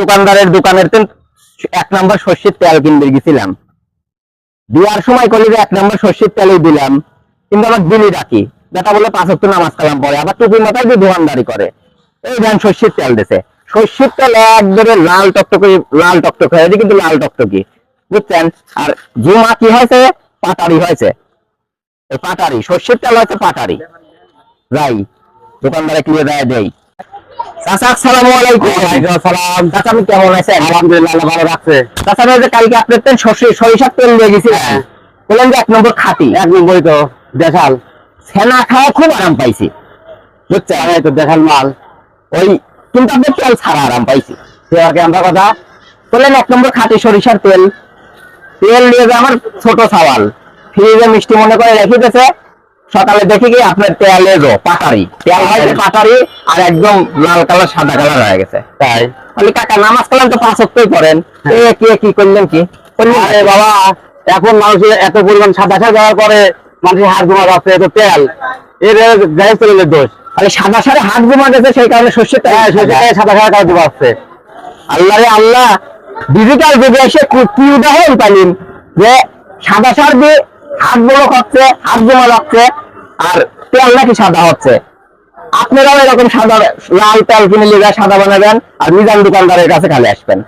দোকানদারের দোকানের এক নম্বর সর্ষের তেল কিনতে গেছিলাম, দেওয়ার সময় করলে যে এক নম্বর সর্ষের তেলই দিলাম, কিন্তু আমার দিনই রাখি বেটা বলে 5 ওয়াক্ত নামাজ কালাম পরে, আবার টুপির মাথায় দিয়ে দোকানদারি করে। এই ধান সর্ষের তেল দিছে, সর্ষের তেল একবারে লাল টকটক হয়ে গেছে, কিন্তু লাল টকটকি, বুঝছেন? আর জুমা কি হয়েছে, পাটারি হয়েছে। এই পাটারি সর্ষের তেল হয়েছে পাটারি। যাই দোকানদারে ক্লিয়ার দেয় দেই। চাচা আসসালামু আলাইকুম। ওয়ালাইকুম আসসালাম। চাচা আপনি কেমন আছেন? আলহামদুলিল্লাহ, আল্লাহ ভালো রাখছে। চাচা যে কালকে আপনার সরিষার তেল নিয়ে গেছিলেন, বললেন যে 1 নম্বর খাঁটি। 1 নম্বরই তো দেশাল। ফেনা খাওয়া খুব আরাম পাইছি, বুঝছেন? এই তো দেশাল মাল। ওই কিন্তু আপনি তেল ছাড়া আরাম পাইছি। সে আগে আমরা কথা বললেন 1 নম্বর খাঁটি সরিষার তেল। তেল নিয়ে যে আমার ছোট সাওয়াল ফ্রিজে মিষ্টি মনে করে রেখে দিয়েছে, সকালে দেখি কি আপনার তেলের পাটারি, তেল হয়েছে পাটারি, আর একদম লাল কালার সাদা কালার হয়ে গেছে। তাই বলি কাকা নামাজ কালাম তো 5 ওয়াক্তই করেন, কি করলেন কি? আরে বাবা, এখন মানুষের এত পরিমাণ সাদা দেওয়ার পরে মানুষের হাত জমা যাচ্ছে, এত তেল, এর গ্যাস তেলের দোষ। আরে সাদা সারে হাত জমা গেছে, সেই কারণে সর্ষের তেল সাদা সাদা কাজ জমা আসছে। আল্লাহ রে আল্লাহ, ডিজিটাল যুগে এসে কি উদাহরণ পাইলেন যে সাদা সার দিয়ে হাত বড় হচ্ছে, হাত জমা লাগছে, আর তেল নাকি সাদা হচ্ছে। আপনারাও এরকম সাদা লাল তেল কিনে নিয়ে সাদা বানাবেন, আর মিজান দোকানদারের কাছে খালি আসবেন।